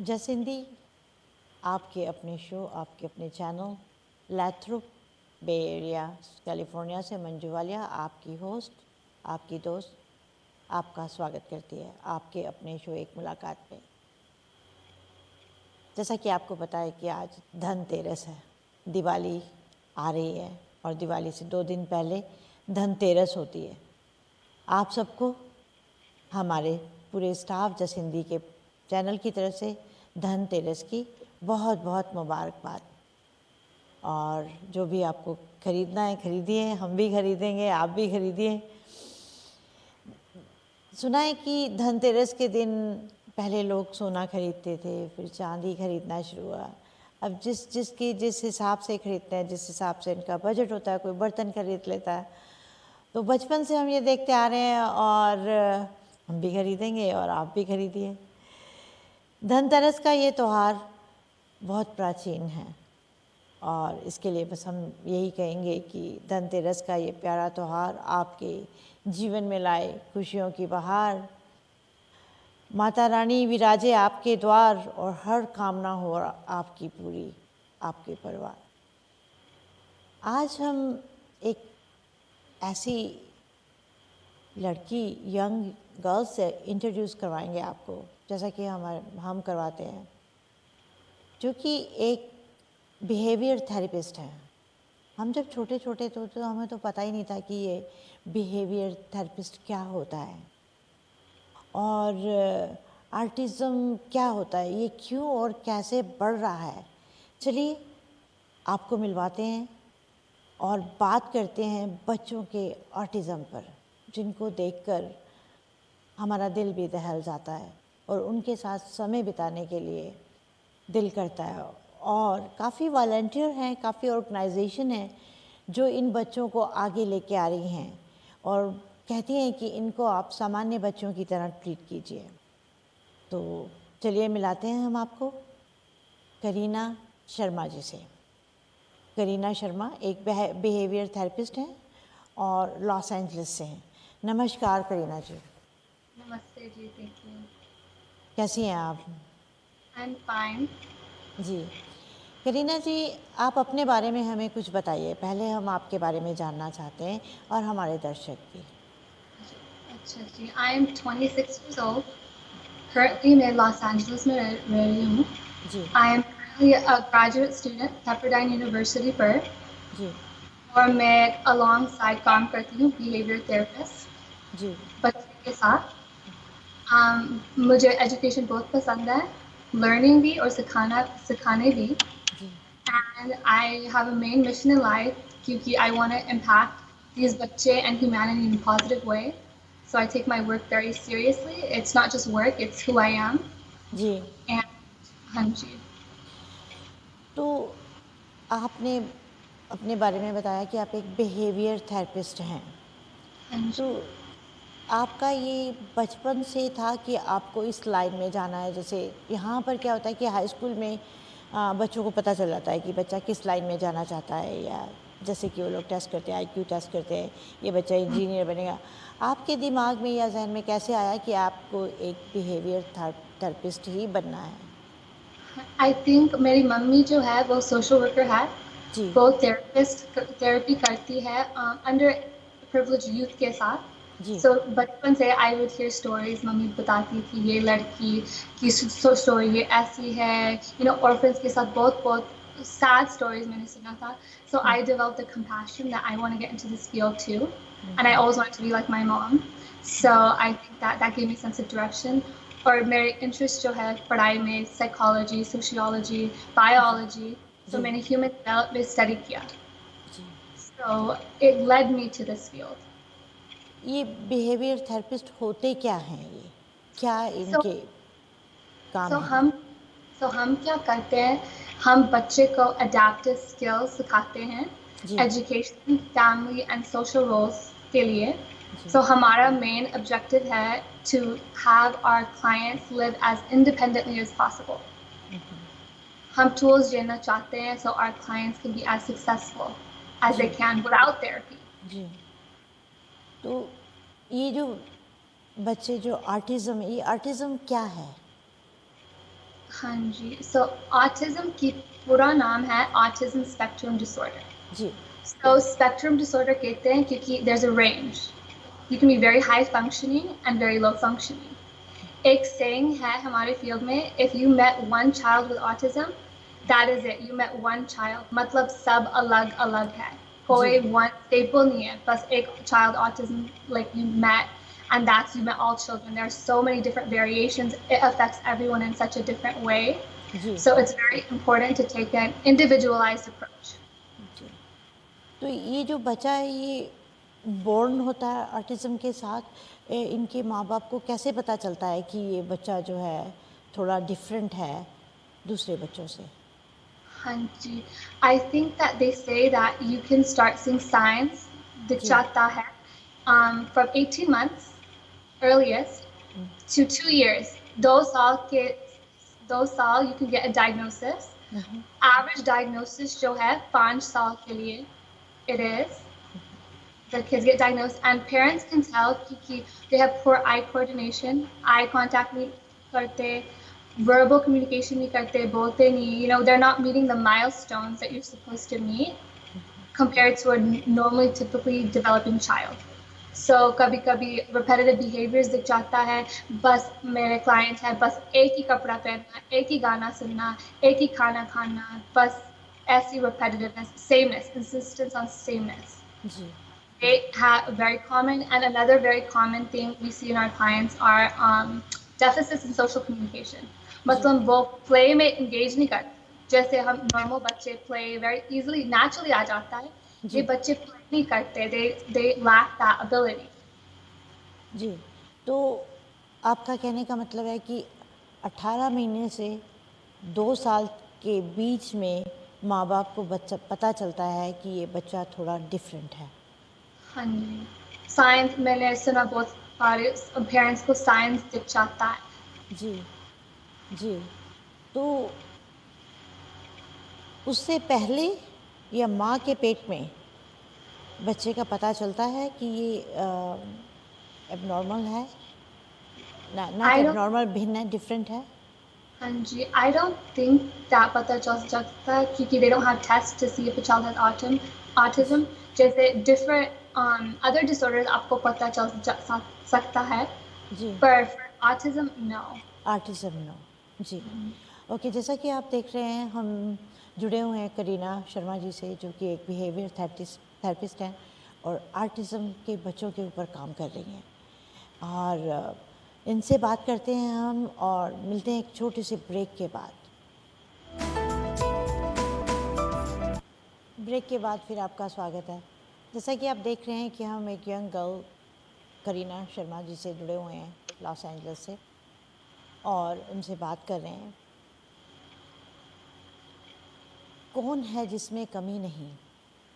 जसिंदी, आपके अपने शो, आपके अपने चैनल लैथ्रोप बे एरिया कैलिफोर्निया से मंजू वालिया, आपकी होस्ट, आपकी दोस्त, आपका स्वागत करती है आपके अपने शो एक मुलाकात पे। जैसा कि आपको पता है कि आज धनतेरस है, दिवाली आ रही है और दिवाली से 2 दिन पहले धनतेरस होती है। आप सबको हमारे पूरे स्टाफ जसिंदी के चैनल की तरफ से धनतेरस की बहुत बहुत मुबारकबाद। और जो भी आपको ख़रीदना है खरीदिए, हम भी खरीदेंगे, आप भी खरीदिए। सुना है कि धनतेरस के दिन पहले लोग सोना खरीदते थे, फिर चांदी खरीदना शुरू हुआ। अब जिस हिसाब से खरीदते हैं, जिस हिसाब से इनका बजट होता है, कोई बर्तन खरीद लेता है। तो बचपन से हम ये देखते आ रहे हैं और हम भी खरीदेंगे और आप भी खरीदिए। धनतेरस का ये त्यौहार बहुत प्राचीन है और इसके लिए बस हम यही कहेंगे कि धनतेरस का ये प्यारा त्यौहार आपके जीवन में लाए खुशियों की बहार। माता रानी विराजे आपके द्वार और हर कामना हो आपकी पूरी, आपके परिवार। आज हम एक ऐसी लड़की, यंग गर्ल से इंट्रोड्यूस करवाएंगे आपको, जैसा कि हम करवाते हैं, जो कि एक बिहेवियर थेरेपिस्ट हैं। हम जब छोटे छोटे थे तो हमें तो पता ही नहीं था कि ये बिहेवियर थेरेपिस्ट क्या होता है और आर्टिज़म क्या होता है, ये क्यों और कैसे बढ़ रहा है। चलिए आपको मिलवाते हैं और बात करते हैं बच्चों के ऑटिज़म पर, जिनको देखकर हमारा दिल भी दहल जाता है और उनके साथ समय बिताने के लिए दिल करता है। और काफ़ी वॉलंटियर हैं, काफ़ी ऑर्गेनाइजेशन हैं जो इन बच्चों को आगे लेके आ रही हैं और कहती हैं कि इनको आप सामान्य बच्चों की तरह ट्रीट कीजिए। तो चलिए मिलाते हैं हम आपको करीना शर्मा जी से। करीना शर्मा एक बिहेवियर थेरेपिस्ट हैं और लॉस एंजलिस से हैं। नमस्कार करीना जी। नमस्ते जी, थैंक यू। कैसी हैं आप? आई एम फाइन जी करीना जी, आप अपने बारे में हमें कुछ बताइए। पहले हम आपके बारे में जानना चाहते हैं और हमारे दर्शक भी। अच्छा जी, I am 26 years old. Currently मैं लॉस एंजलिस में रह रही हूँ। जी I am currently a graduate student Pepperdine University पर जी और मैं alongside काम करती हूँ behavior therapist जी बच्चे के साथ। मुझे एजुकेशन बहुत पसंद है, लर्निंग भी और सिखाने भी। जी And I have a main mission in life क्योंकि I want to impact these बच्चे and humanity in a positive way. So I take my work very seriously. It's not just work, it's who I am. Ji. And हाँ जी। तो आपने अपने बारे में बताया कि आप एक बिहेवियर थेरेपिस्ट हैं। हाँ तो जी। आपका ये बचपन से था कि आपको इस लाइन में जाना है? जैसे यहाँ पर क्या होता है कि हाई स्कूल में बच्चों को पता चल जाता है कि बच्चा किस लाइन में जाना चाहता है, या जैसे कि वो लोग टेस्ट करते हैं, आईक्यू टेस्ट करते हैं, ये बच्चा इंजीनियर बनेगा। आपके दिमाग में या जहन में कैसे आया कि आपको एक बिहेवियर थेरेपिस्ट ही बनना है? I think मेरी मम्मी जो है वो सोशल वर्कर है, जी वो थेरेपी करती है अंडर प्रिविलेज यूथ के साथ। जी सो बचपन से I would hear stories, mummy बताती थी ये लड़की की स्टोरी ये ऐसी है, ऑर्फन्स के साथ बहुत बहुत sad stories मैंने सुना था. So I developed a compassion that I want to get into this field too, and I always wanted to be like my mom. So I think that gave me a sense of direction. और मेरे interest जो है पढ़ाई में psychology, sociology, biology, तो जी मैंने human development study किया. जी। So it led me to this field. ये बिहेवियर थेरेपिस्ट होते क्या हैं? ये क्या So इनके काम so हैं? हम क्या करते हैं, हम बच्चे को अडेप्टिव स्किल्स सिखाते हैं जी education, family and social roles के लिए. जी So हमारा मेन ऑब्जेक्टिव है to have our clients live as independently as possible. हम tools देना चाहते हैं so our clients can be as successful as they ji can without therapy. जी। तो ये जो बच्चे जो आर्टिज़म, ये आर्टिज़म क्या है? हाँ जी, सो ऑटिज्म की पूरा नाम है ऑटिज्म स्पेक्ट्रम डिसऑर्डर। जी सो स्पेक्ट्रम डिसऑर्डर कहते हैं क्योंकि there's a range. You can be very high functioning and very low functioning. एक saying है हमारे field में, if you met one child with autism, that is it. You met one child. मतलब सब अलग अलग है. जी कोई one staple नहीं है. बस एक child autism like you met, and that's you met all children. There are so many different variations. It affects everyone in such a different way. Ji So it's very important to take an individualized approach. जी। तो ये जो बच्चा है ये born होता है autism के साथ, इनके माँ बाप को कैसे पता चलता है कि ये बच्चा जो है थोड़ा डिफरेंट है दूसरे बच्चों से? Hanji. I think that they say that you can start seeing signs ji dichata hai from 18 months earliest to 2 years. दो साल you can get a diagnosis. Average diagnosis जो है 5 साल के लिए it is. The kids get diagnosed and parents can tell कि they have poor eye coordination, eye contact नहीं करते, verbal communication नहीं करते, बोलते नहीं, you know, they're not meeting the milestones that you're supposed to meet compared to a normally typically developing child. So कभी कभी repetitive behaviors दिख जाता है, बस मेरे client है, बस एक ही कपड़ा पहनना, एक ही गाना सुनना, एक ही खाना खाना, बस ऐसी repetitiveness, sameness, insistence on sameness. Ji They have very common, and another very common thing we see in our clients are deficits in social communication. मतलब वो play में engage नहीं करते, जैसे हम normal बच्चे play very easily, naturally आ जाता है, ये जी बच्चे play नहीं करते, they lack that ability. जी। तो आपका कहने का मतलब है कि 18 महीने से 2 साल के बीच में माँ बाप को बच्चा पता चलता है कि ये बच्चा थोड़ा डिफरेंट है। हाँ जी, साइंस मैंने सुना बहुत सारे पेरेंट्स को साइंस दिख जाता है। जी जी। तो उससे पहले या माँ के पेट में बच्चे का पता चलता है कि ये एबनॉर्मल है, ना I don't एबनॉर्मल भिन्न है, डिफरेंट है? हाँ जी, I don't think that पता चल सकता क्योंकि they don't have tests to see if a child has autism. जैसे different other disorders आपको पता चल सकता है, जी पर for autism no. Autism no. जी ओके। जैसा कि आप देख रहे हैं हम जुड़े हुए हैं करीना शर्मा जी से, जो कि एक बिहेवियर थेरेपिस्ट हैं और आर्टिज्म के बच्चों के ऊपर काम कर रही हैं। और इनसे बात करते हैं हम और मिलते हैं एक छोटे से ब्रेक के बाद। ब्रेक के बाद फिर आपका स्वागत है। जैसा कि आप देख रहे हैं कि हम एक यंग गर्ल करीना शर्मा जी से जुड़े हुए हैं लॉस एंजल्स से और उनसे बात कर रहे हैं। कौन है जिसमें कमी नहीं,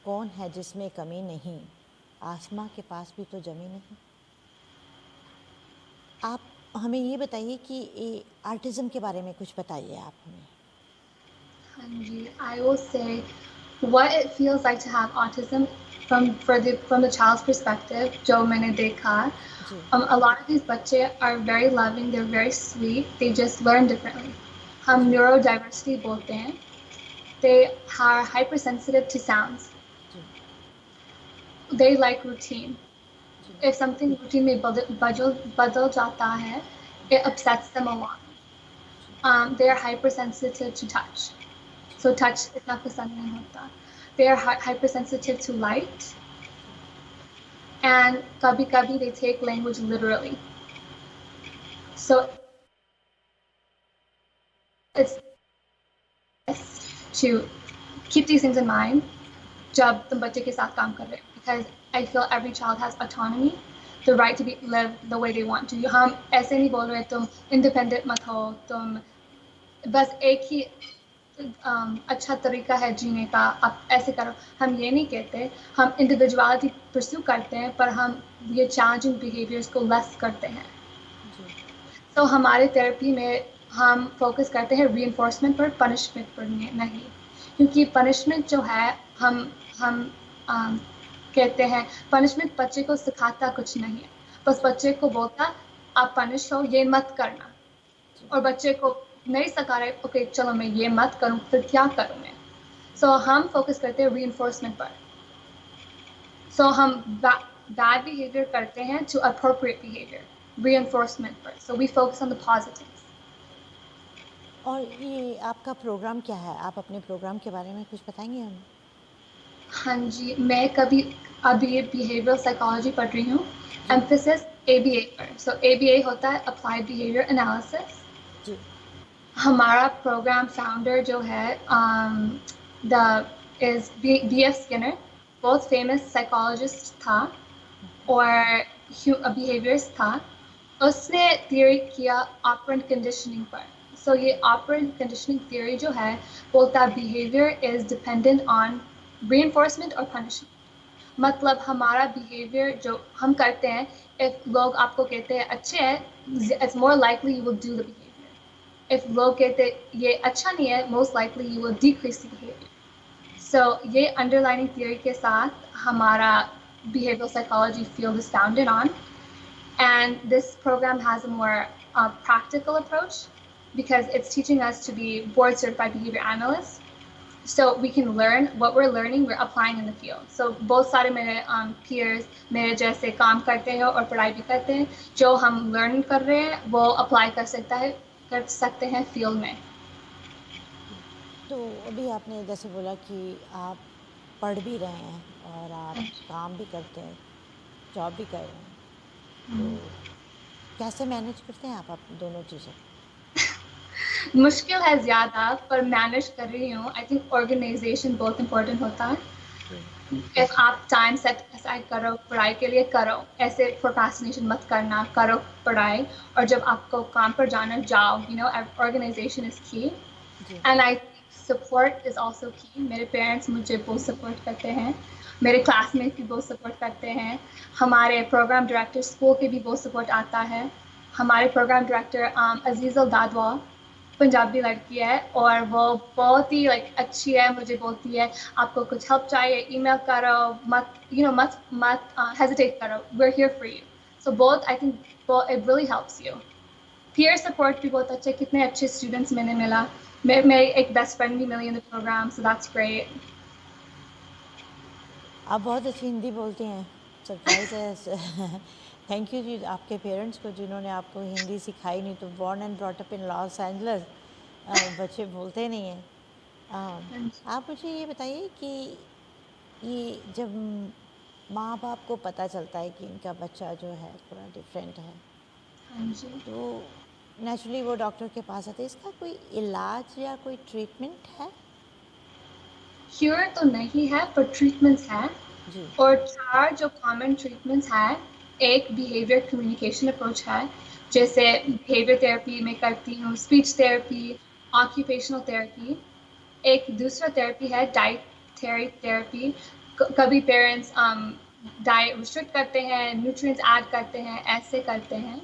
कौन है जिसमें कमी नहीं, आसमां के पास भी तो जमी नहीं। आप हमें ये बताइए कि ये आर्टिज्म के बारे में कुछ बताइए आप हमें। हाँ जी, I will say what it feels like to have autism from the child's perspective. जो मैंने देखा, जी a lot of these बच्चे are very loving, they're very sweet, they just learn differently. हम neurodiversity बोलते हैं. They are hypersensitive to sounds. Ji They like routine. If something routine में बदल जाता है, it upsets them a lot. They are hypersensitive to touch. So touch इतना पसंद नहीं होता. They are hypersensitive to light. And कभी-कभी they take language literally. So it's to keep these things in mind जब तुम बच्चे के साथ काम कर रहे हो, because I feel every child has autonomy, the right to live the way they want to. हम ऐसे नहीं बोल रहे तुम independent मत हो, तुम बस एक ही अच्छा तरीका है जीने का, आप ऐसे करो, हम ये नहीं कहते। हम इंडिविजुअलिटी परस्यू करते हैं, पर हम ये चैलेंजिंग बिहेवियर्स को लेस करते हैं। तो हमारे थेरेपी में हम फोकस करते हैं रीइंफोर्समेंट पर, पनिशमेंट पर नहीं, क्योंकि पनिशमेंट जो है हम कहते हैं पनिशमेंट बच्चे को सिखाता कुछ नहीं है, बस बच्चे को बोलता आप पनिश हो, ये मत करना, और बच्चे को नहीं सिखा रहे, ओके चलो मैं ये मत करूँ, फिर क्या करूँ मैं? सो हम फोकस करते हैं रीइंफोर्समेंट पर। सो हम बैड बिहेवियर करते हैं टू अप्रोप्रिएट बिहेवियर, रीइंफोर्समेंट पर। So we focus on the positives. और ये आपका प्रोग्राम क्या है? आप अपने प्रोग्राम के बारे में कुछ बताएंगे हमें? हाँ जी, मैं अभी बिहेवियरल साइकोलॉजी पढ़ रही हूँ, जी एम्फेसिस ABA पर। सो ABA होता है अप्लाइड बिहेवियर एनालिसिस। जी हमारा प्रोग्राम फाउंडर जो है द इज BF स्किनर, बहुत फेमस साइकोलॉजिस्ट था और बिहेवियर्स था। उसने थियरी किया ऑपरेंट कंडीशनिंग पर। सो ये ऑपरेंट कंडीशनिंग थियरी जो है बोलता है behaviour is dependent on reinforcement और पनिशमेंट। मतलब हमारा बिहेवियर जो हम करते हैं, इफ लोग आपको कहते हैं अच्छे हैं, it's more likely you will do the behaviour. If लोग कहते ये अच्छा नहीं है, most likely you will decrease the behaviour. So ये अंडरलाइनिंग थियरी के साथ हमारा behavioral psychology field is founded on. And this program has a more practical approach because it's teaching us to be board certified behavior analysts. So we can learn what we're learning, we're applying in the field. So बहुत सारे मेरे peers मेरे जैसे काम करते हैं और पढ़ाई भी करते हैं, जो हम learn कर रहे हैं वो apply कर सकते हैं field में। तो अभी आपने जैसे बोला कि आप पढ़ भी रहे हैं और आप काम भी करते हैं, जॉब भी कर रहे हैं, तो कैसे मैनेज करते हैं आप दोनों चीज़ें? मुश्किल है ज़्यादा, पर मैनेज कर रही हूँ। आई थिंक ऑर्गेनाइजेशन बहुत इंपॉर्टेंट होता है। इफ आप टाइम सेट असाइड करो पढ़ाई के लिए, करो, ऐसे प्रोक्रास्टिनेशन मत करना, करो पढ़ाई, और जब आपको काम पर जाना जाओ। यू नो ऑर्गेनाइजेशन इज की। And I support is also की। मेरे पेरेंट्स मुझे बहुत सपोर्ट करते हैं, मेरे क्लासमेट भी बहुत सपोर्ट करते हैं, हमारे प्रोग्राम डायरेक्टर स्कूल के भी बहुत सपोर्ट आता है। हमारे प्रोग्राम डायरेक्टर अजीज़ल दादवा पंजाबी लड़की है और वो बहुत ही अच्छी है। मुझे बोलती है आपको कुछ हेल्प चाहिए ईमेल करो, मत हेजिटेट करो, we're here for you. So both I think it really helps you. Peer support भी बहुत अच्छे, कितने अच्छे स्टूडेंट्स मैंने मिला। मेरी एक बेस्ट फ्रेंड भी मिली in the programme, so that's great. आप बहुत अच्छी हिंदी बोलती हैं, सरप्राइज है। थैंक यू जी आपके पेरेंट्स को जिन्होंने आपको हिंदी सिखाई, नहीं तो born and brought up in Los Angeles बच्चे बोलते नहीं हैं। आप मुझे ये बताइए कि ये जब माँ बाप को पता चलता है कि इनका बच्चा जो है थोड़ा डिफरेंट है, तो नेचुरली वो डॉक्टर के पास आते हैं। इसका कोई इलाज या कोई ट्रीटमेंट है? क्योर तो नहीं है, पर ट्रीटमेंट्स हैं। और 4 जो कॉमन ट्रीटमेंट्स हैं, एक बिहेवियर कम्युनिकेशन अप्रोच है, जैसे बिहेवियर थेरेपी में करती हूँ, स्पीच थेरेपी, ऑक्यूपेशनल थेरेपी। एक दूसरा थेरेपी है डाइटरी थेरेपी। कभी पेरेंट्स डाइट रिस्ट्रिक्ट करते हैं, न्यूट्रिएंट्स ऐड करते हैं, ऐसे करते हैं।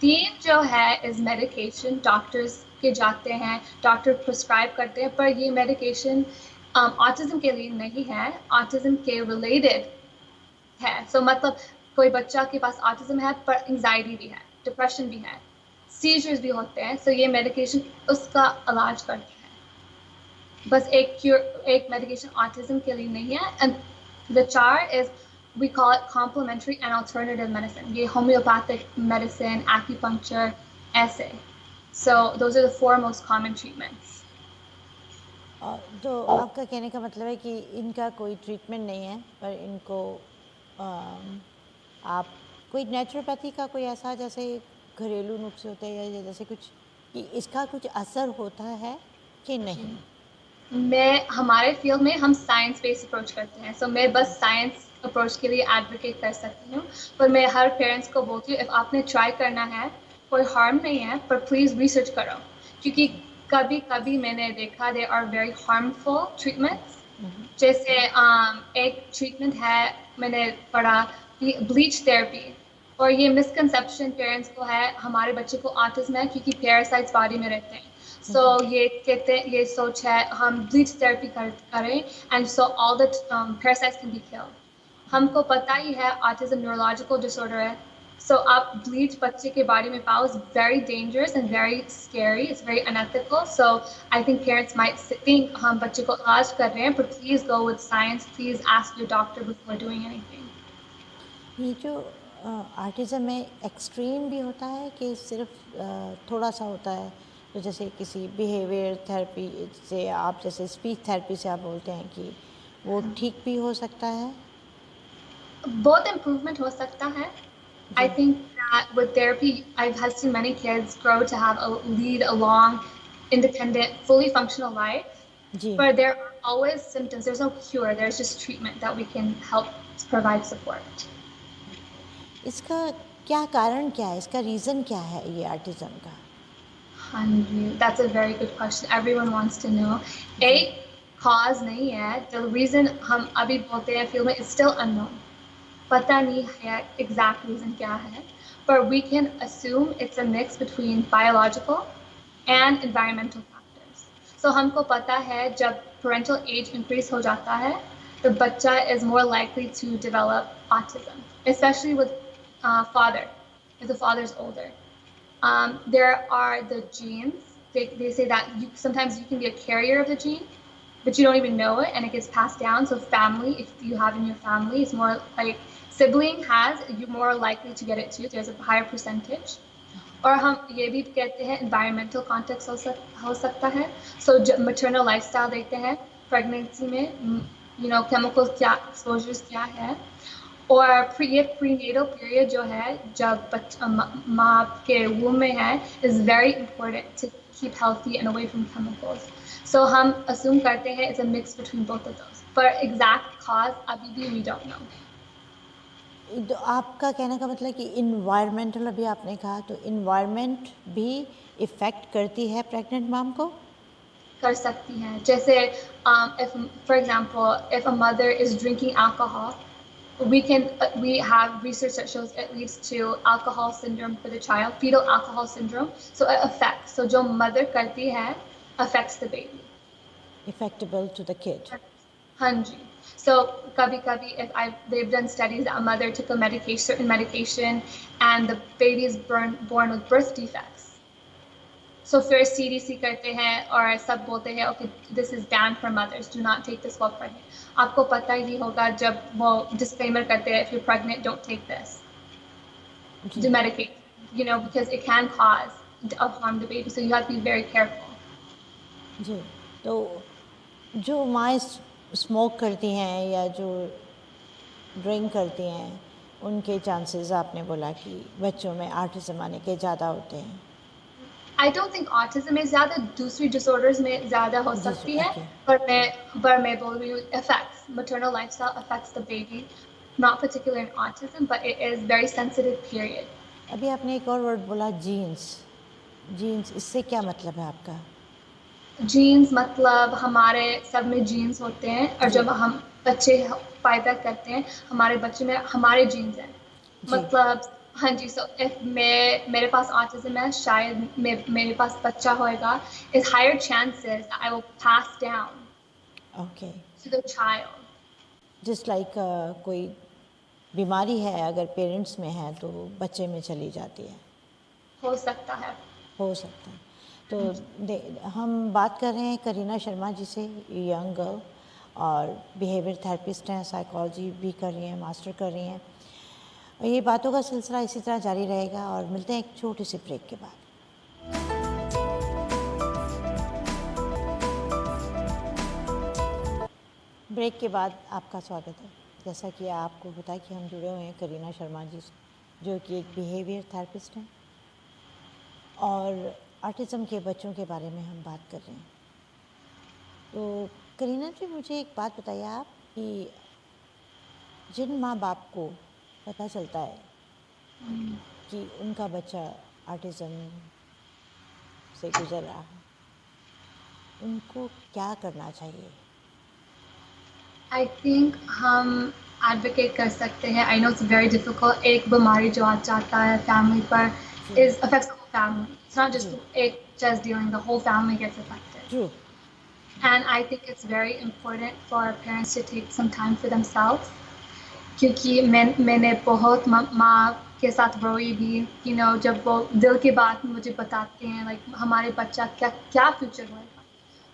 3 जो है इज मेडिकेशन। डॉक्टर्स के जाते हैं, डॉक्टर प्रिस्क्राइब करते हैं, पर ये मेडिकेशन ऑटिज्म के लिए नहीं है, ऑटिज्म के रिलेटेड है। सो मतलब कोई बच्चा के पास ऑटिज्म है पर एंजाइटी भी है, डिप्रेशन भी है, सीजर्स भी होते हैं, सो ये मेडिकेशन उसका इलाज करती है। बस एक मेडिकेशन ऑटिज्म के लिए नहीं है। And the 4 is we call it complementary and alternative medicine. ये homeopathic medicine, acupuncture, ऐसे. So those are the 4 most common treatments. तो आपका कहने का मतलब है कि इनका कोई ट्रीटमेंट नहीं है, पर इनको आप कोई नेचुरोपैथी का कोई ऐसा जैसे घरेलू नुस्खे होते हैं या जैसे कुछ कि इसका कुछ असर होता है कि नहीं? हमारे फील्ड में हम साइंस बेस्ड अप्रोच करते हैं, सो मैं बस साइंस अप्रोच के लिए एडवोकेट कर सकती हूँ। पर मैं हर पेरेंट्स को बोलती हूँ, इफ आपने ट्राई करना है, कोई हार्म नहीं है, पर प्लीज़ रिसर्च करो, क्योंकि कभी कभी मैंने देखा they are very harmful treatments. जैसे एक ट्रीटमेंट है मैंने पढ़ा, ब्लीच थेरेपी, और ये मिसकंसेप्शन पेरेंट्स को है हमारे बच्चे को ऑटिज्म है क्योंकि पैरासाइट्स बॉडी में रहते हैं। सो ये कहते हैं, ये सोच है हम ब्लीच थेरेपी करें and so all the parasites can be killed. हमको पता ही है ऑटिज्म न्यूरोलॉजिकल डिसऑर्डर है, So आप bleach बच्चे के body में पाओ is very dangerous and very scary. It's very unethical. So I think parents might think हम बच्चे को इलाज कर रहे हैं, but please go with science. Please ask your doctor before doing anything. ये जो आर्टिज़म में एक्सट्रीम भी होता है कि सिर्फ थोड़ा सा होता है, तो जैसे किसी बिहेवियर थेरेपी से, आप जैसे स्पीच थेरेपी से आप बोलते हैं कि वो ठीक भी हो सकता है? बहुत improvement हो सकता है. I think that with therapy, I've seen many kids grow to have lead a long, independent, fully functional life. Ji. But there are always symptoms. There's no cure. There's just treatment that we can help provide support. इसका क्या कारण क्या है, इसका reason क्या है ये आर्टिज़म का? हाँ जी, that's a very good question. Everyone wants to know. एक cause नहीं है. The reason हम अभी बोलते हैं field में is still unknown. पता नहीं है exact reason क्या है. But we can assume it's a mix between biological and environmental factors. So हमको पता है जब parental age increase हो जाता है, the बच्चा is more likely to develop autism, especially with father, if the father's older. There are the genes. They say that sometimes you can be a carrier of the gene, but you don't even know it, and it gets passed down. So family, if you have in your family, it's more like sibling has, you're more likely to get it too. There's a higher percentage. और हम ये भी कहते हैं environmental context हो सकता है. So maternal lifestyle देखते हैं pregnancy में, chemicals क्या, exposures क्या है. और ये prenatal period जो है जब माँ के womb में है is very important to keep healthy and away from chemicals. So हम assume करते हैं it's a mix between both of those. But exact cause अभी भी we don't know. तो आपका कहने का मतलब कि इन्वायरमेंटल, अभी आपने कहा, तो इन्वायरमेंट भी इफ़ेक्ट करती है प्रेग्नेंट माम को? कर सकती है. जैसे if for example if a mother is drinking alcohol, we have research that shows it leads to alcohol syndrome for the child, fetal alcohol syndrome. So it affects. So जो mother करती है affects the baby. Affectable to the kid. हाँ जी. So कभी-कभी they've done studies that a mother took a certain medication and the baby is born with birth defects. So फिर CDC करते हैं और सब बोलते हैं okay, this is banned for mothers. Do not take this while pregnant. आपको पता ही होगा जब वो disclaimer करते हैं if you're pregnant, don't take this. Do medicate, because it can cause harm to the baby. So you have to be very careful. जी. तो जो माँ स्मोक करती हैं या जो ड्रिंक करती हैं, उनके चांसेस आपने बोला कि बच्चों में ऑटिज्म आने के ज़्यादा होते हैं. I don't think autism में ज़्यादा, दूसरी disorders में ज़्यादा हो सकती है. पर मैं बोल रही हूँ affects, maternal lifestyle affects the baby, not particularly in autism, but it is very sensitive period. अभी आपने एक और वर्ड बोला जीन्स, इससे क्या मतलब है आपका? जीन्स मतलब हमारे सब में जीन्स होते हैं और जब हम बच्चे पैदा करते हैं हमारे बच्चे में हमारे जीन्स हैं. मतलब हाँ जी. So if मेरे पास autism है, शायद मेरे पास बच्चा होएगा, is higher chances that I will pass down to the child. Just like कोई बीमारी है अगर पेरेंट्स में है तो बच्चे में चली जाती है. हो सकता है. तो हम बात कर रहे हैं करीना शर्मा जी से, यंग गर्ल, और बिहेवियर थेरेपिस्ट हैं, साइकोलॉजी भी कर रही हैं, मास्टर कर रही हैं. और ये बातों का सिलसिला इसी तरह जारी रहेगा और मिलते हैं एक छोटी सी ब्रेक के बाद. ब्रेक के बाद आपका स्वागत है. जैसा कि आपको पता है कि हम जुड़े हुए हैं करीना शर्मा जी से, जो कि एक बिहेवियर थेरेपिस्ट हैं, और ऑटिज़म के बच्चों के बारे में हम बात कर रहे हैं. तो करीना जी, मुझे एक बात बताइए आप कि जिन माँ बाप को पता चलता है कि उनका बच्चा ऑटिज़म से गुजर रहा है, उनको क्या करना चाहिए? I think हम advocate कर सकते हैं. I know it's very difficult. एक बीमारी जो आ जाता है family पर affects the whole family. It's not just एक just dealing, the whole family gets affected. True. And I think it's very important for parents to take some time for themselves. क्योंकि मैंने बहुत माँ उनके साथ रोई भी, जब वो दिल की बात मुझे बताते हैं, लाइक हमारे बच्चा क्या क्या फ्यूचर होएगा,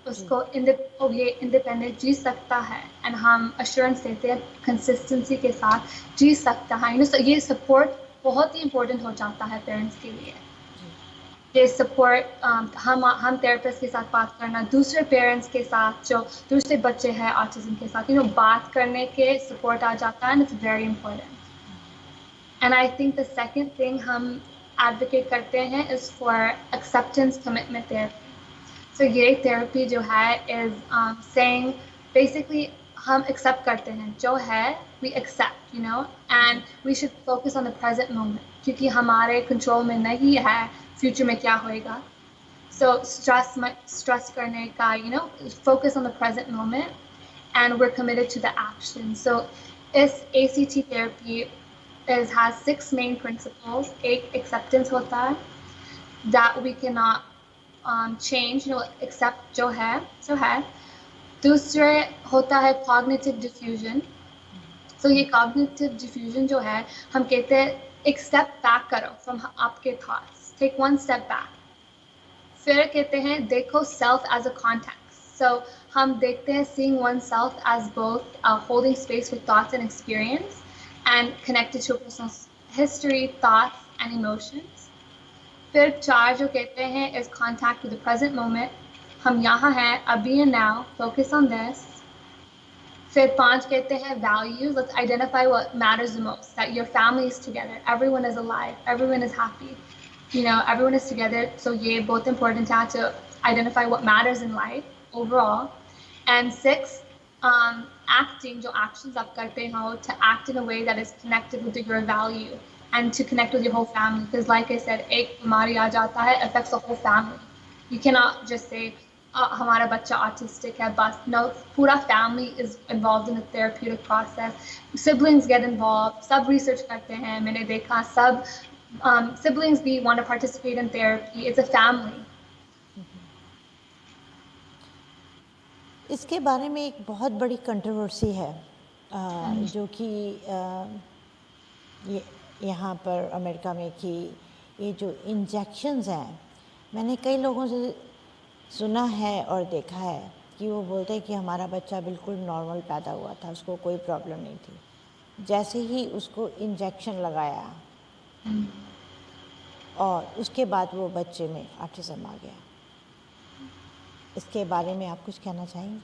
जी उसको ये इंडिपेंडेंट जी सकता है, एंड हम अश्योरेंस देते हैं कंसिस्टेंसी के साथ जी सकता है। ये सपोर्ट बहुत ही इंपॉर्टेंट हो जाता है पेरेंट्स के लिए। जी ये सपोर्ट हम थेरेपिस्ट के साथ बात करना, दूसरे पेरेंट्स के साथ जो दूसरे बच्चे हैं ऑटिज्म के साथ, बात करने के सपोर्ट आ जाता है, and it's very important. And I think the second thing हम एडवोकेट करते हैं is for acceptance commitment therapy. So ये थेरेपी जो है इज सेइंग बेसिकली हम एक्सेप्ट करते हैं जो है, वी एक्सेप्ट एंड जी we should focus on the present moment, क्योंकि हमारे कंट्रोल में नहीं है फ्यूचर में क्या होएगा। So stress करने का, focus on the present moment, and we're committed to the action. So this ACT therapy has 6 main principles. एक acceptance होता है, that we cannot change, accept जो है सो है। दूसरे होता है cognitive diffusion. So ये cognitive diffusion जो है, हम कहते हैं एक step back करो from आपके thoughts, take one step back. फिर कहते हैं देखो सेल्फ एज अ कॉन्टेक्स्ट। सो हम देखते हैं seeing oneself as both holding space with thoughts and experience and connected to a person's history, thoughts and emotions. फिर 4 जो कहते हैं is contact with the present moment. हम यहाँ हैं अभी and now, focus on this. फिर 5 कहते हैं values. Let's identify what matters the most, that your family is together, everyone is alive, everyone is happy, everyone is together. So ये बहुत important है to identify what matters in life overall. And 6, acting, जो actions आप करते हो, to act in a way that is connected with your value and to connect with your whole family. Because like I said, एक बीमारी आ जाता है, affects the whole family. You cannot just say हमारा बच्चा autistic है बस. No, पूरा family is involved in the therapeutic process. Siblings get involved. सब research करते हैं, मैंने देखा सब siblings we want to participate in therapy. It's a family. इसके बारे में एक बहुत बड़ी कंट्रोवर्सी है जो कि ये यहाँ पर अमेरिका में कि ये जो इंजेक्शंस हैं, मैंने कई लोगों से सुना है और देखा है कि वो बोलते हैं कि हमारा बच्चा बिल्कुल नॉर्मल पैदा हुआ था, उसको कोई प्रॉब्लम नहीं थी, जैसे ही उसको इंजेक्शन लगाया और उसके बाद वो बच्चे में ऑटिज्म आ गया। इसके बारे में आप कुछ कहना चाहेंगे?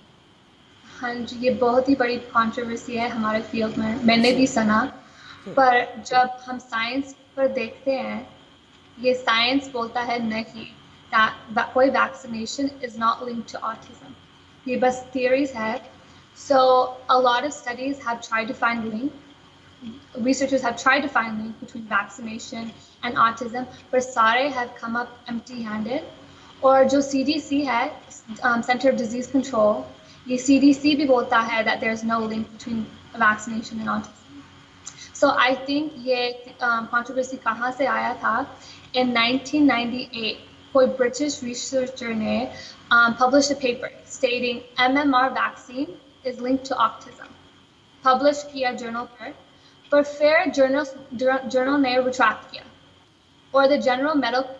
हाँ जी, ये बहुत ही बड़ी कंट्रोवर्सी है हमारे फील्ड में, मैंने भी सुना। पर जब हम साइंस पर देखते हैं, ये साइंस बोलता है नहीं, कोई vaccination is not linked to autism, ये बस थियरीज है। So a lot of studies have tried to find link. Researchers have tried to find link between vaccination and autism, but सारे have come up empty-handed. और जो CDC है, Center of Disease Control, ये CDC भी बोलता है that there is no link between vaccination and autism. So I think ये controversy कहाँ से आया था? In 1998, कोई British researcher ने published a paper stating MMR vaccine is linked to autism. Publish किया journal पर फिर journal ने retract किया. Or the General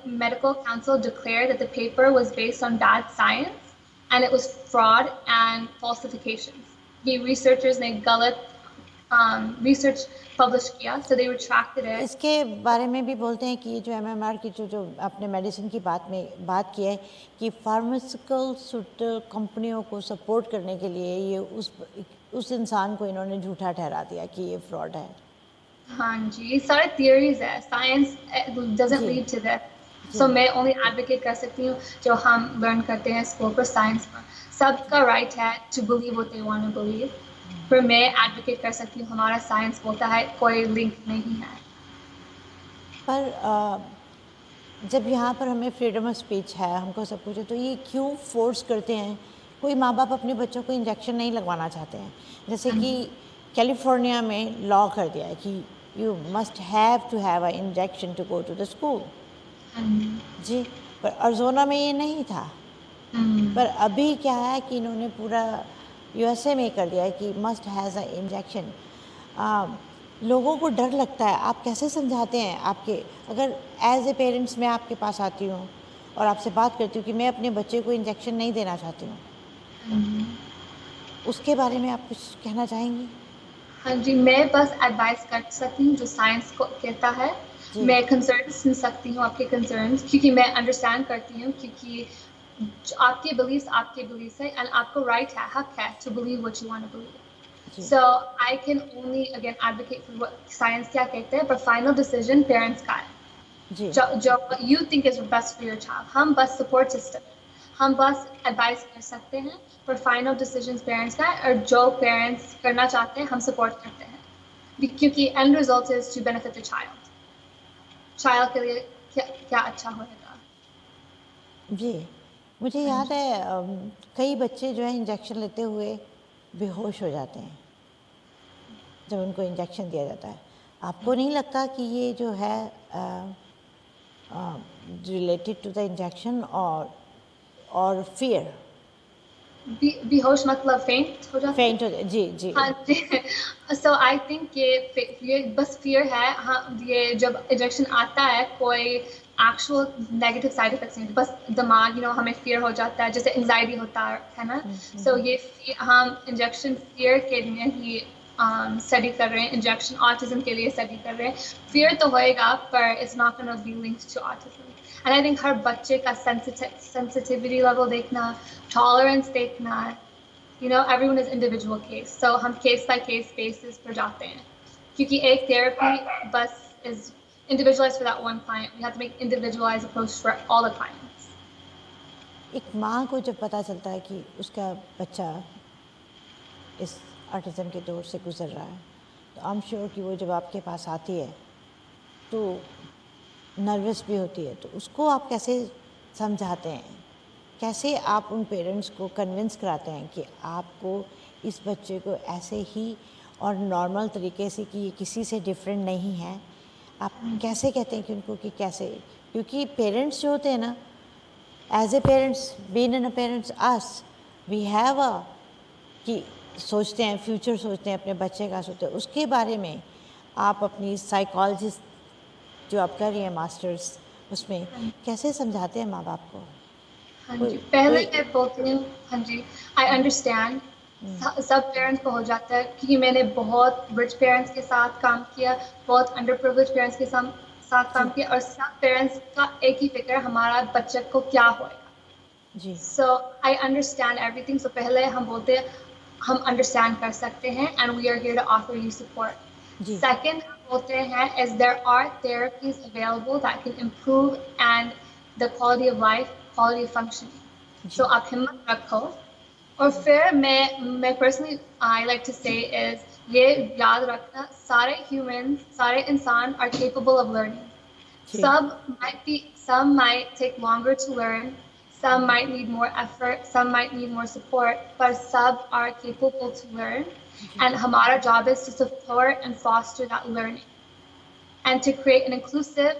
Medical Council declared that the paper was based on bad science and it was fraud and falsifications. ये researchers ने गलत research publish किया, so they retracted it. इसके बारे में भी बोलते हैं कि ये जो MMR की जो अपने मेडिसिन की बात की है कि फार्मास्यूटिकल कंपनियों को सपोर्ट करने के लिए ये उस इंसान को इन्होंने झूठा ठहरा दिया कि ये फ्रॉड है। हाँ जी, ये सारे थियरीज है, science doesn't lead to that. So मैं only advocate कर सकती हूँ जो हम लर्न करते हैं स्कूल पर, साइंस पर। सबका राइट है to believe what they want to believe. पर मैं एडवोकेट कर सकती हूँ, हमारा साइंस बोलता है कोई लिंक नहीं है। पर जब यहाँ पर हमें फ्रीडम ऑफ स्पीच है, हमको सब कुछ है, तो ये क्यों फोर्स करते हैं? कोई माँ बाप अपने बच्चों को इंजेक्शन नहीं लगवाना चाहते हैं, जैसे कि कैलिफोर्निया में लॉ कर दिया है कि you must have to have a injection to go to the school. जी, पर अरिज़ोना में ये नहीं था। पर अभी क्या है कि इन्होंने पूरा USA में कर दिया है कि मस्ट हैज़ अ इंजेक्शन। लोगों को डर लगता है, आप कैसे समझाते हैं आपके, अगर एज ए पेरेंट्स मैं आपके पास आती हूँ और आपसे बात करती हूँ कि मैं अपने बच्चे को इंजेक्शन नहीं देना चाहती हूँ, उसके बारे में आप कुछ कहना चाहेंगी? हाँ जी, मैं बस एडवाइस कर सकती हूँ जो साइंस को कहता है। जी मैं कंसर्न सुन सकती हूँ आपके कंसर्न्स, क्योंकि मैं अंडरस्टैंड करती हूँ, क्योंकि आपके बिलीव्स है एंड आपको राइट है, हक है to believe what you want to believe. जी So I can only again advocate for what science क्या कहते हैं, but final decision parents का है. जी जो you think is best for your child. हम बस support system, हम बस advice कर सकते हैं, पर final decisions parents का है, और जो parents करना चाहते हैं हम support करते हैं, क्योंकि end result is to benefit the child के लिए क्या अच्छा होगा. जी मुझे याद है कई बच्चे जो है इंजेक्शन लेते हुए बेहोश हो जाते हैं जब उनको इंजेक्शन दिया जाता है। आपको नहीं लगता कि ये जो है रिलेटेड टू द इंजेक्शन और फियर? बेहोश मतलब फेंट हो जाते हैं. फेंट हो, जी जी हाँ जी. So I think ये बस fear है. हाँ, ये जब इंजेक्शन आता है कोई actual negative side effects नहीं, बस दिमाग हमें fear हो जाता है, जैसे anxiety होता है ना. So ये हम इंजेक्शन fear के लिए ही study कर रहे हैं, इंजेक्शन autism के लिए study कर रहे हैं. Fear तो होएगा, पर it's not going to be linked to autism. And I think हर बच्चे का sensitivity level देखना, tolerance देखना, everyone is individual case. So हम case by case basis पर जाते हैं, क्योंकि एक therapy बस is individualized for that one client. We have to make individualized approach for all the clients. एक माँ को जब पता चलता है कि उसका बच्चा इस ऑटिज़म के दौर से गुजर रहा है, तो आई एम श्योर कि वो जब आपके पास आती है तो नर्वस भी होती है, तो उसको आप कैसे समझाते हैं, कैसे आप उन पेरेंट्स को कन्विंस कराते हैं कि आपको इस बच्चे को ऐसे ही और नॉर्मल तरीके से, कि ये किसी से डिफरेंट नहीं है, आप कैसे कहते हैं कि उनको कि कैसे, क्योंकि पेरेंट्स जो होते हैं ना, as a parents, being an a parents us, we have a कि सोचते हैं, फ्यूचर सोचते हैं, अपने बच्चे का सोचते हैं, उसके बारे में आप अपनी साइकोलॉजिस्ट जो आप कर रही हैं मास्टर्स, उसमें कैसे समझाते हैं माँ बाप को? हाँ जी, पहले मैं बोलती हूँ, हाँ जी, आई अंडरस्टैंड. सब पेरेंट्स को हो जाता है, क्योंकि मैंने बहुत रिच पेरेंट्स के साथ काम किया, बहुत अंडर प्रिविलेज पेरेंट्स के साथ काम किया, और सब पेरेंट्स का एक ही फिक्र, हमारा बच्चे को क्या होएगा. जी So I understand everything. So पहले हम बोलते हैं हम understand कर सकते हैं, and we are here to offer you support. Ji Second हम बोलते हैं is there are therapies available that can improve and the quality of life, quality of functioning. So आप हिम्मत रखो. और फिर मैं personally I like to say is ये याद रखना, सारे humans, सारे इंसान are capable of learning. Some might take longer to learn, some might need more effort, some might need more support, but some are capable to learn. And हमारा job is to support and foster that learning and to create an inclusive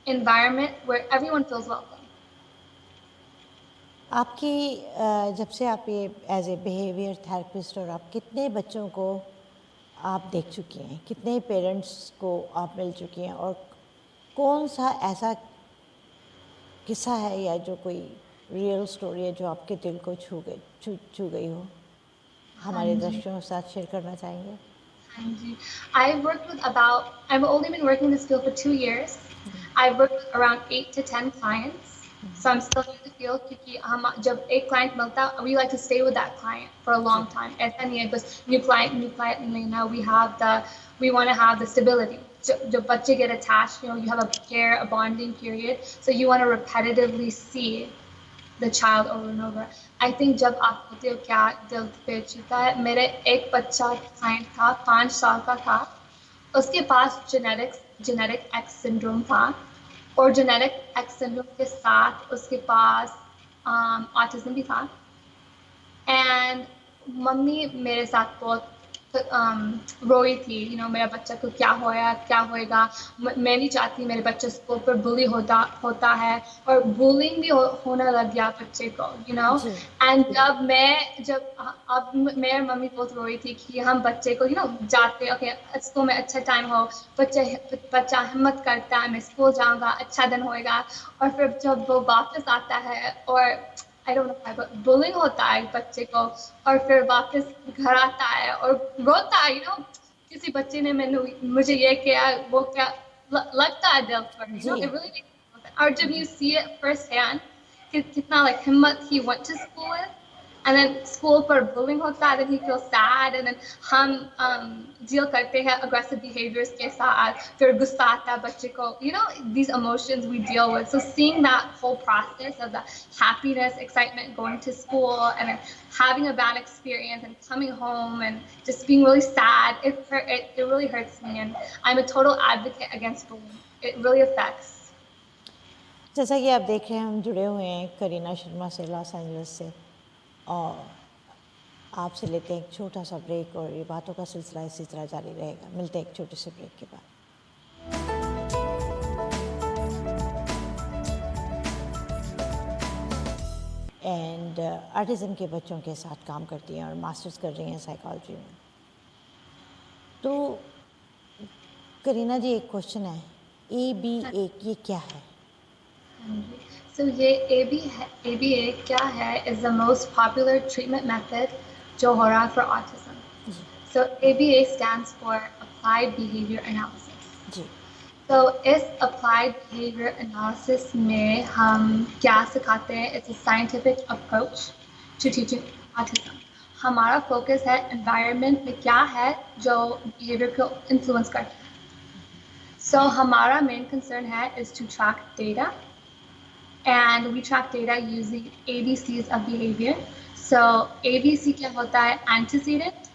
environment where everyone feels welcome. आपकी जब से आप ये as a behaviour therapist, और आप कितने बच्चों को आप देख चुकी हैं, कितने पेरेंट्स को आप मिल चुकी हैं, और कौन सा ऐसा किस्सा है या जो कोई रियल स्टोरी है जो आपके दिल को छू गई हो, हमारे दर्शकों के साथ शेयर करना चाहेंगे? I've only been working in this field for 2 years. I've worked with around 8 to 10 clients. So I'm still in the field, क्योंकि हम जब एक client मिलता, we like to stay with that client for a long time. ऐसा नहीं है बस new client नहीं लेना. We want to have the stability. जब बच्चे get attached, you have a care, a bonding period. So you want to repetitively see the child over and over. I think जब आप होते हो क्या दिल पे छूता है. मेरे एक बच्चा client था, 5 साल का था. उसके पास genetic X syndrome था, और genetic X syndrome के साथ उसके पास autism भी था. And मम्मी मेरे साथ बहुत रोई थी, मेरा बच्चा को क्या होएगा। मैं नहीं चाहती मेरे बच्चे स्कूल पर बुली होता है, और बुलिंग भी होने लग गया बच्चे को, जी एंड अब मेरी मम्मी बहुत रोई थी कि हम बच्चे को जाते, ओके स्कूल में अच्छा टाइम हो, बच्चा हिम्मत करता है, मैं स्कूल जाऊंगा, अच्छा दिन होएगा, और फिर जब वो वापस आता है और आई डोंट नो बुलिंग होता है बच्चे को, और फिर वापस घर आता है और रोता है, किसी बच्चे ने मुझे ये किया वो क्या, लगता है दिल पर, जी it really makes you feel bad. और जब you see it first hand कितना like हिम्मत he went to school with, and then school पर bullying होता है, then he feels sad, and then हम deal करते हैं aggressive behaviors के साथ, फिर गुस्सा आता है बच्चे को, these emotions we deal with. So seeing that whole process of the happiness, excitement, going to school, and then having a bad experience and coming home and just being really sad, it really hurts me, and I'm a total advocate against bullying. It really affects. जैसा कि आप देख रहे हैं हम जुड़े हुए हैं करीना शर्मा से लॉस एंजलिस से, और आपसे लेते हैं एक छोटा सा ब्रेक, और ये बातों का सिलसिला इसी तरह जारी रहेगा। मिलते हैं एक छोटे से ब्रेक के बाद। एंड आर्टिज़म के बच्चों के साथ काम करती हैं और मास्टर्स कर रही हैं साइकोलॉजी में। तो करीना जी, एक क्वेश्चन है, ABA ये क्या है? So ये ABA क्या है is the most popular treatment method जो हो रहा है for autism. So ABA stands for Applied Behavior Analysis. Ji So इस Applied Behavior Analysis में हम क्या सिखाते हैं? It's a scientific approach to teaching autism. हमारा focus है environment में क्या है जो behavior को influence करता है. So हमारा main concern है is to track data. And we track data using ABCs of behavior. So ABC क्या होता है? Antecedent,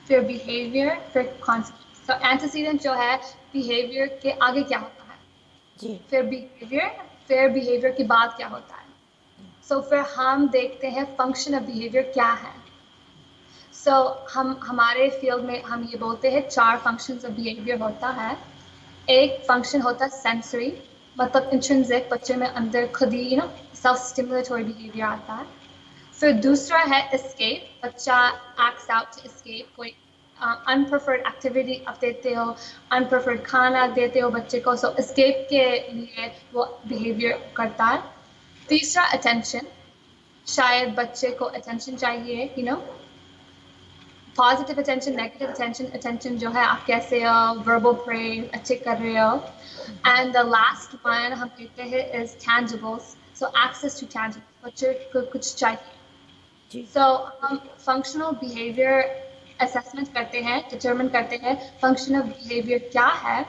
फिर behavior, फिर consequence. So antecedent जो है behavior के आगे क्या होता है, जी फिर behavior, फिर behavior के बाद क्या होता है. So फिर हम देखते हैं function of behavior क्या है. So हमारे field में हम ये बोलते हैं 4 functions of behavior होता है. एक function होता है sensory, मतलब इंट्रिंसिक, बच्चे में अंदर खुद ही सेल्फ स्टिमुलेटरी बिहेवियर आता है. फिर दूसरा है एस्केप, बच्चा एक्ट्स आउट टू एस्केप, कोई अनप्रेफर्ड एक्टिविटी आप देते हो, अनप्रेफर्ड खाना देते हो बच्चे को, सो एस्केप के लिए वो बिहेवियर करता है. तीसरा अटेंशन, शायद बच्चे को अटेंशन चाहिए, पॉजिटिव अटेंशन, नेगेटिव अटेंशन जो है आप कैसे हो, वर्बल प्रेज अच्छे कर रहे हो. एंड द लास्ट वन हम कहते हैं इज टैंजिबल्स, सो एक्सेस टू टैंजिबल्स, बच्चे को कुछ चाहिए. सो हम फंक्शनल बिहेवियर असेसमेंट करते हैं, डिटरमिन करते हैं फंक्शनल बिहेवियर क्या है.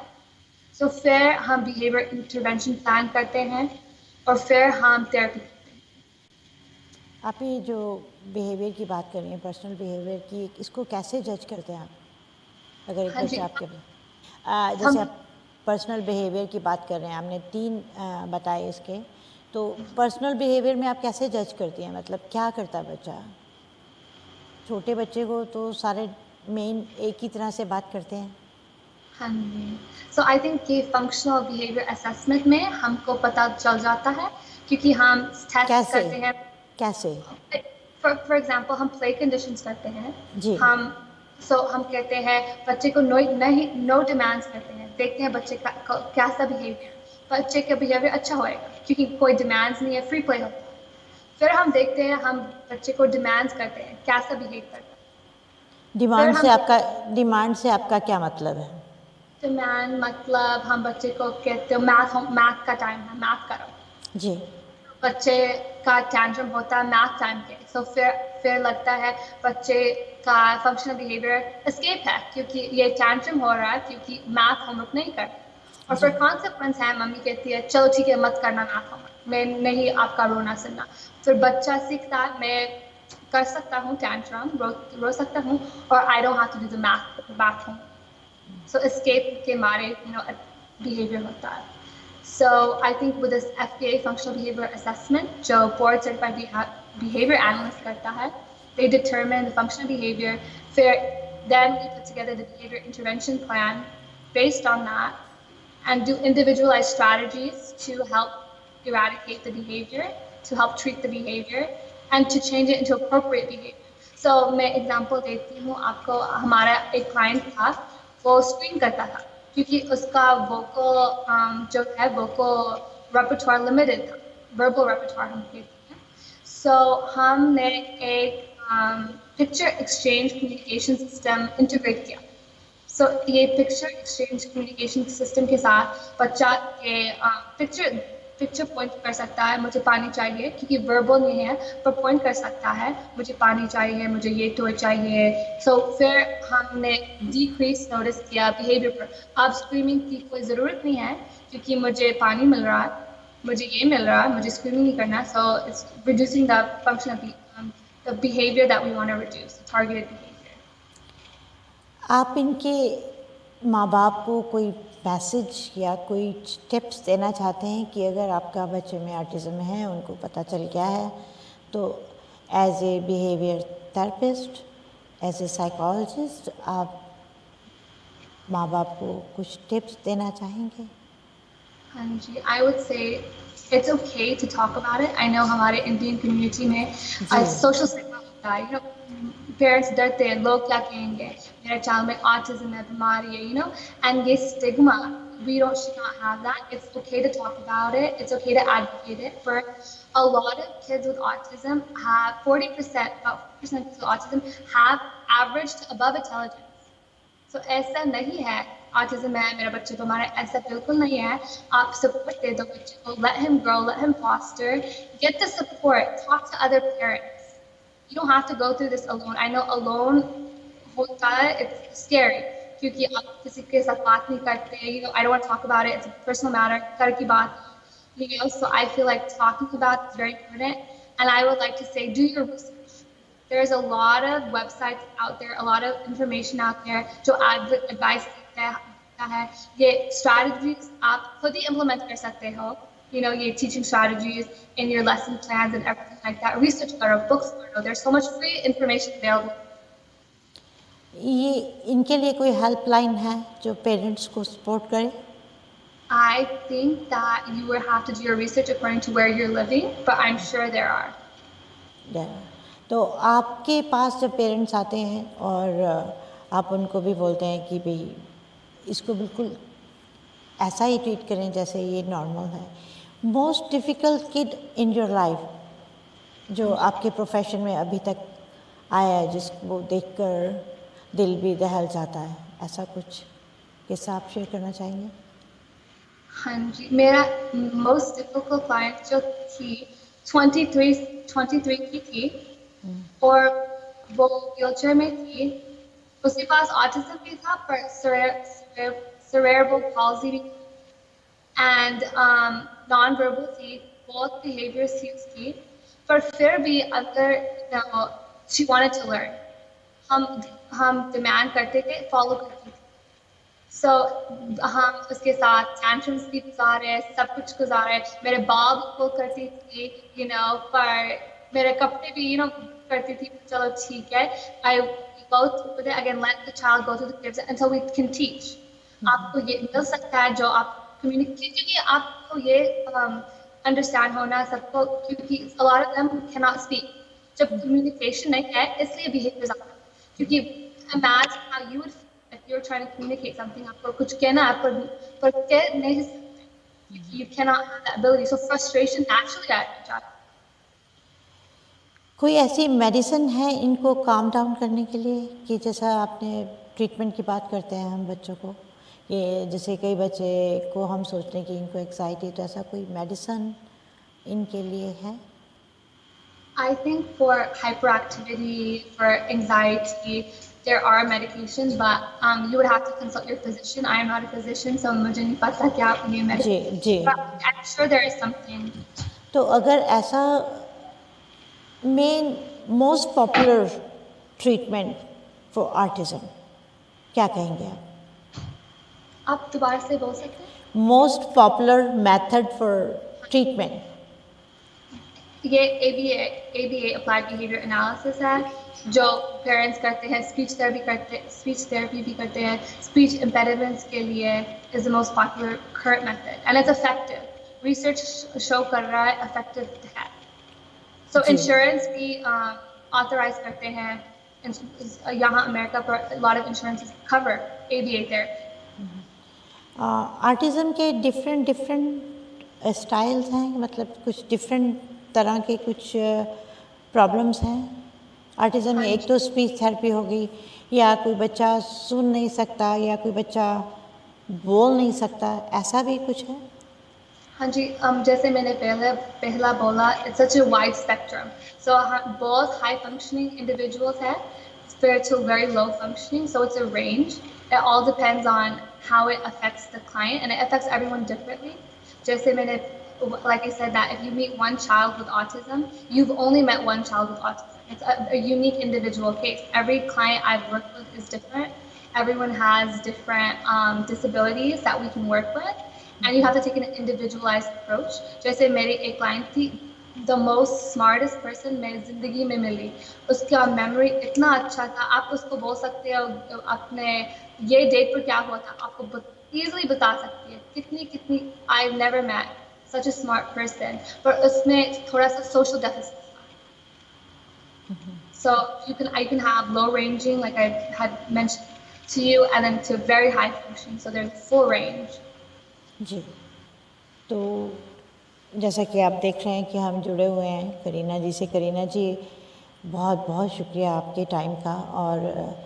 सो फिर हम बिहेवियर इंटरवेंशन प्लान करते हैं, और फिर हम थेरेपी. आप ये जो बिहेवियर की बात कर रही हैं, पर्सनल बिहेवियर की, इसको कैसे जज करते हैं आप? अगर एक बच्चा आपके जैसे आप पर्सनल बिहेवियर की बात कर रहे हैं, आपने 3 बताए इसके, तो पर्सनल बिहेवियर में आप कैसे जज करती हैं? मतलब क्या करता है बच्चा? छोटे बच्चे को तो सारे मेन एक ही तरह से बात करते हैं. हाँ जी. सो आई थिंक कि फंक्शनल बिहेवियर असेसमेंट में हमको पता चल जाता है, क्योंकि हम टेस्ट करते हैं. कैसे? फॉर एग्जांपल हम प्ले कंडीशंस करते हैं जी. हम कहते हैं बच्चे को नो डिमांड्स करते हैं, देखते हैं बच्चे का कैसा बिहेवियर, बच्चे का बिहेवियर अच्छा होएगा क्योंकि कोई डिमांड्स नहीं है, फ्री प्ले होता है. फिर हम देखते हैं, हम बच्चे को डिमांड्स करते हैं, कैसा बिहेव करता है. डिमांड से आपका क्या मतलब है? डिमांड मतलब हम बच्चे को कहते हैं मैथ का टाइम है, मैथ करो. जी. बच्चे का टैंट्रम होता है मैथ टाइम के, सो फिर लगता है बच्चे का फंक्शनल बिहेवियर एस्केप है, क्योंकि ये टैंट्रम हो रहा है क्योंकि मैथ होमवर्क नहीं करते. और फिर कॉन्सिक्वेंस है, मम्मी कहती है चलो ठीक है मत करना मैथ होमवर्क, मैं नहीं आपका रोना सुनना. फिर बच्चा सीखता है मैं कर सकता हूँ टैंट्रम, रो सकता हूँ, और I don't have to do the math homework. So escape के मारे बिहेवियर होता है. So I think with this FBA functional behavior assessment, जो board certified behavior analyst करता है, they determine the functional behavior. फिर then we put together the behavior intervention plan based on that and do individualized strategies to help eradicate the behavior, to help treat the behavior, and to change it into appropriate behavior. So मैं example देती हूँ आपको. हमारा एक client था, वो screen करता था क्योंकि उसका वोकल जो है वोकल रेपर्टोर लिमिटेड था, वर्बल रेपर्टोर हम कहते हैं. सो हमने एक picture exchange communication system integrate किया. सो ये पिक्चर एक्सचेंज कम्युनिकेशन सिस्टम के साथ बच्चा के पिक्चर पॉइंट कर सकता है, मुझे पानी चाहिए, क्योंकि वर्बल नहीं है पर पॉइंट कर सकता है, मुझे पानी चाहिए, मुझे ये टॉय चाहिए. सो फिर हमने डिक्रीज नोटिस किया बिहेवियर पर. अब स्क्रीमिंग की कोई ज़रूरत नहीं है क्योंकि मुझे पानी मिल रहा है, मुझे ये मिल रहा है, मुझे स्क्रीमिंग नहीं करना. So it's reducing the function of the behaviour that we want to reduce, targeted behaviour. आप इनके माँ बाप को कोई मैसेज या कोई टिप्स देना चाहते हैं कि अगर आपका बच्चे में ऑटिज़म है, उनको पता चल गया है, तो as a behaviour therapist, as a psychologist आप माँ बाप को कुछ टिप्स देना चाहेंगे? हाँ जी, I would say it's okay to talk about it. I know हमारे इंडियन कम्युनिटी में सोशल स्टिग्मा होता है, पेरेंट्स डरते हैं, लोग क्या कहेंगे, मेरे चाइल्ड में ऑटिज्म है, बीमारी है, and ये stigma, should not have that. It's okay to talk about it. It's okay to advocate it. For a lot of kids with autism have 40%, about 40% of autism have average to above intelligence. So ऐसा नहीं है autism है मेरा बच्चे को मारे, ऐसा बिल्कुल नहीं है. आप सपोर्ट दे दो बच्चे को, let him grow, let him foster, get the support, talk to other parents. You don't have to go through this alone. I know alone होता है, it's scary क्योंकि आप किसी के साथ बात नहीं करते. I don't want to talk about it. It's a personal matter. घर की बात, So I feel like talking about it is very important. And I would like to say, do your research. There's a lot of websites out there, a lot of information out there जो advice देता है. ये strategies आप खुद ही implement कर सकते हो. ये teaching strategies in your lesson plans and everything like that. Research करो, books पढ़ो. There's so much free information available. ये इनके लिए कोई हेल्पलाइन है जो पेरेंट्स को सपोर्ट करे? I think that you would have to do your research according to where you're living, but I'm sure there are. तो आपके पास जब पेरेंट्स आते हैं और आप उनको भी बोलते हैं कि भाई इसको बिल्कुल ऐसा ही ट्रीट करें जैसे ये नॉर्मल है, most difficult kid in your life जो आपके प्रोफेशन में अभी तक आया है, जिसको देखकर दिल भी दहल जाता है, ऐसा कुछ किस्सा आप शेयर करना चाहेंगे? हाँ जी, मेरा मोस्ट डिफिकल्ट क्लाइंट जो थी 23 की थी और वो व्हीलचेयर में थी. उसके पास ऑटिज्म भी था पर cerebral palsy भी and non-verbal थी, बहुत behaviors थी उसकी, पर फिर भी अंदर she wanted to learn. हम डिमांड करते थे, फॉलो करते थे. सो हम उसके साथ tantrums भी गुजारे, सब कुछ गुजारे. मेरे बाल को करती थी, पर मेरे कपड़े भी करती थी. चलो ठीक है, I go through it again, let the child go through the steps until we can teach. आपको ये मिल सकता है जो आप communicate, क्योंकि आपको ये understand होना सबको, क्योंकि a lot of them cannot speak. जब communication नहीं है, इसलिए behaviors आते हैं. क्योंकि imagine how you would feel if you're trying to communicate something, आपको कुछ कहना है पर कह नहीं सकते. You cannot have that ability, so frustration naturally at child. कोई ऐसी मेडिसिन है इनको काम डाउन करने के लिए कि जैसा आपने ट्रीटमेंट की बात करते हैं हम बच्चों को, ये जैसे कई बच्चे को हम सोचते हैं कि इनको एंग्जाइटी, तो ऐसा कोई मेडिसिन इनके लिए है? I think for hyperactivity, for anxiety, there are medications, but you would have to consult your physician. I am not a physician, so मुझे नहीं पता क्या ये medication. Ji. But I'm sure there is something. तो अगर ऐसा main most popular treatment for autism क्या कहेंगे आप? आप दोबारा से बोल सकते हैं? Most popular method for treatment ये ABA applied behavior analysis है. जो पेरेंट्स करते हैं, स्पीच थेरेपी भी करते हैं, स्पीच इम्पेडिमेंट्स के लिए is the most popular current method and it's effective. Research show कर रहा है इफेक्टिव है। सो जी। इंश्योरेंस भी ऑथराइज करते हैं यहाँ अमेरिका पर। Lot of insurance cover ABA therapy. Autism के डिफरेंट डिफरेंट स्टाइल्स हैं, मतलब कुछ डिफरेंट तरह के कुछ प्रॉब्लम्स हैं आर्टिज़म में। हाँ एक तो स्पीच थेरेपी होगी, या कोई बच्चा सुन नहीं सकता, या कोई बच्चा बोल नहीं सकता, ऐसा भी कुछ है? हाँ जी, जैसे मैंने पहला बोला, it's such a wide spectrum. So बहुत हाई फंक्शनिंग इंडिविजुअल्स हैं फिर to very low functioning, so it's a range. It all depends on how it affects the client, and it affects everyone differently. जैसे मैंने, like I said, that if you meet one child with autism, you've only met one child with autism. It's a unique individual case. Every client I've worked with is different. Everyone has different disabilities that we can work with, and you have to take an individualized approach. जैसे मेरी एक client थी, the most smartest person मेरी ज़िंदगी में मिली। उसका memory इतना अच्छा था, आप उसको बोल सकते हो अपने ये डेट पर क्या हुआ था, आपको easily बता सकती है। कितनी I've never met such a smart person, पर उसमें थोड़ा सा social deficit था। So I can have low ranging, like I had mentioned to you, and then to very high functioning. So there's full range. जी। तो जैसा कि आप देख रहे हैं कि हम जुड़े हुए हैं करीना जी से। करीना जी, बहुत बहुत शुक्रिया आपके टाइम का, और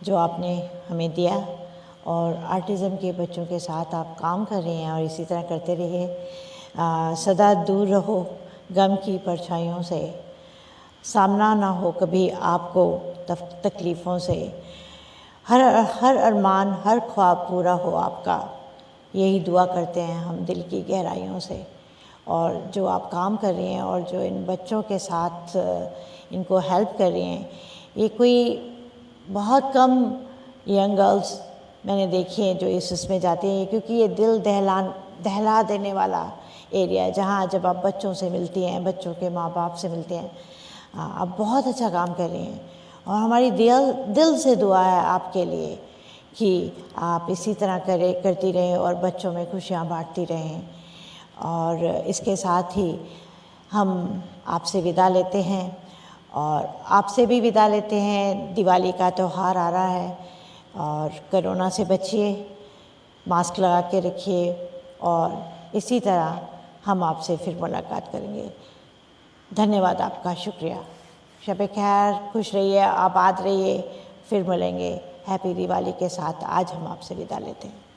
जो आपने हमें दिया, और आर्टिज़म के बच्चों के साथ आप काम कर रहे हैं और इसी तरह करते रहिए। सदा दूर रहो गम की परछाइयों से, सामना ना हो कभी आपको तकलीफ़ों से, हर अरमान हर ख्वाब पूरा हो आपका, यही दुआ करते हैं हम दिल की गहराइयों से। और जो आप काम कर रही हैं और जो इन बच्चों के साथ इनको हेल्प कर रही हैं, ये कोई बहुत कम यंग गर्ल्स मैंने देखी हैं जो इसमें जाती हैं, क्योंकि ये दिल दहला देने वाला एरिया है, जहाँ जब आप बच्चों से मिलती हैं, बच्चों के माँ बाप से मिलते हैं, आप बहुत अच्छा काम कर रही हैं। और हमारी दिल से दुआ है आपके लिए कि आप इसी तरह करती रहें और बच्चों में खुशियाँ बांटती रहें। और इसके साथ ही हम आपसे विदा लेते हैं, और आपसे भी विदा लेते हैं। दिवाली का त्यौहार आ रहा है, और कोरोना से बचिए, मास्क लगा के रखिए, और इसी तरह हम आपसे फिर मुलाकात करेंगे। धन्यवाद आपका, शुक्रिया। शब खैर, खुश रहिए, आबाद रहिए, फिर मिलेंगे हैप्पी दिवाली के साथ। आज हम आपसे विदा लेते हैं।